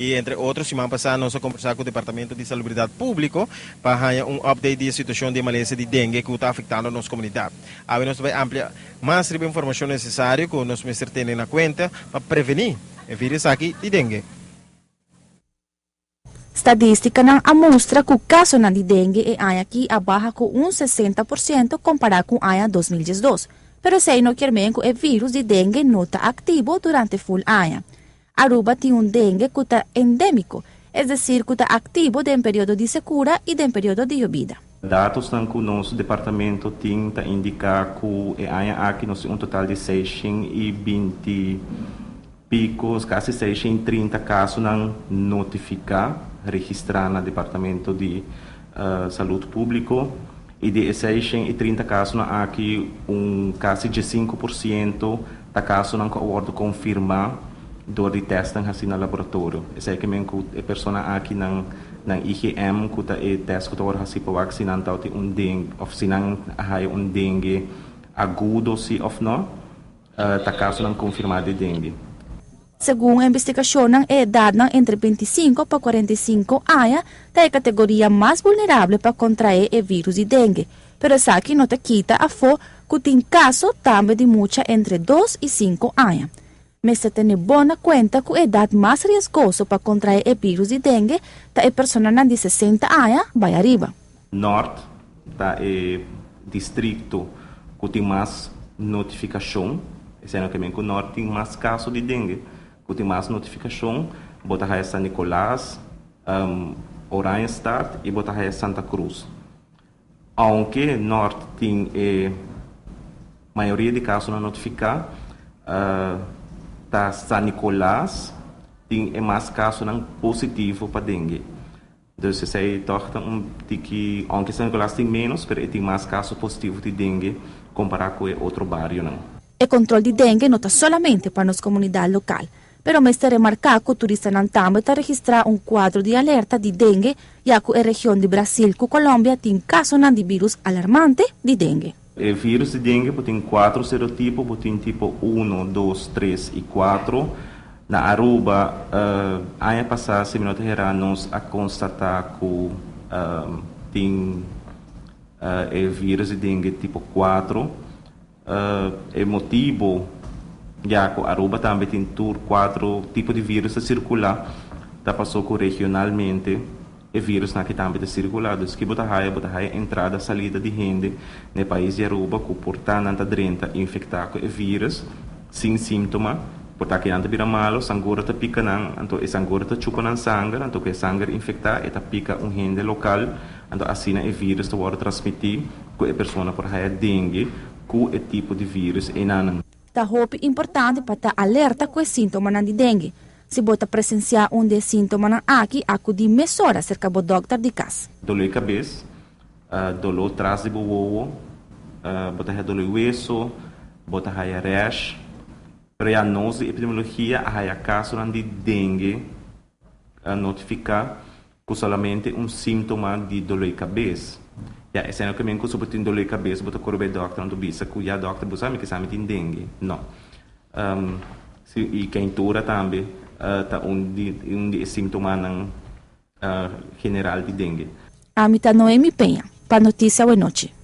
E entre outros, semana passada nós conversamos com o Departamento de Salubridade Público para um update da situação de Malásia de dengue que está afetando a nossa comunidade. Agora nós vamos ampliar mais informação necessária que nós vamos ter na conta para prevenir o vírus aqui de dengue. Statistica não mostra que o caso de dengue é aqui abaixo com 60% comparado com o ano 2012. Pero sei no que o vírus de dengue não está ativo durante full ano. Aruba tem dengue que está endêmico, é decir, que está ativo em período de secura e em período de llovida. Dados que o nosso departamento tem tá indicar que aqui nós temos um total de 620 picos, quase 630 casos não notificar, registrar no departamento de saúde público. E de 630 casos aqui quase de 5% da casos não pode confirmar do de testing assim no laboratório. Isso é que a pessoa aqui na IgM que tá teste que tá assim para vacinar então tem dengue ou se não há dengue agudo se ou não tá caso não confirmado de dengue. Segundo a investigação, a idade entre 25 para 45 anos é a categoria mais vulnerável para contrair o vírus de dengue. Pero isso aqui não te quita a fo que tem casos também de muita entre 2 e 5 anos. Mas se tem boa conta que a idade mais riscosa para contrair o vírus de dengue é a pessoa de 60 anos vai arriba. Norte tá é distrito que tem mais notificação, sendo que o norte tem mais casos de dengue. Que tem mais notificação, bota aí São Nicolás, Oranjestad e bota aí Santa Cruz. Aunque norte tem a maioria de casos não notificar, tá São Nicolás tem mais casos não positivo para dengue. Então isso aí torna que aunque São Nicolás tem menos, mas tem mais casos positivos de dengue comparado com outro bairro não. O controle de dengue não está somente para nossa comunidade local. Pero me está remarcado que o turista Nantambo está registrar quadro de alerta de dengue, já que a região de Brasil e Colômbia tem casos de vírus alarmante de dengue. O vírus de dengue tem 4 serotipos, tem tipo 1, 2, 3 e 4. Na Aruba, ano passado, se minuto nós a constatar que tem o vírus de dengue tipo 4. O motivo já que Aruba também tem 4 tipos de vírus a circular, tá passou que regionalmente o vírus aqui também está circulando, que bota a entrada e saída de gente no país de Aruba, que portanto está dentro infectar com o vírus sem sintoma, portanto que não vira malo, sangura está pica não, então a sangura está chupa não sangue, então que sangue infectar e tá pica gente local, então assim o vírus está pode transmitir com a pessoa por aí dengue, com o tipo de vírus e não. Tá roupa importante para estar alerta com os sintomas de dengue. Se você presenciar desses sintomas aqui, acudir mesora cerca do doutor de casa. Dolor de cabeça, dolor atrás de bobo, botar dolor de hueso, botar rash, diagnose epidemiologia, a caso de dengue, notificar que somente sintoma de dolor de cabeça. Ja, é sendo que mesmo se você dor de cabeça, você corre ao doctor, não bisa que o doctor você sabe que sabe tem dengue, não. E quentura também tá de sintoma general de dengue. A Noemi Penha, para Notícia Boa Noite.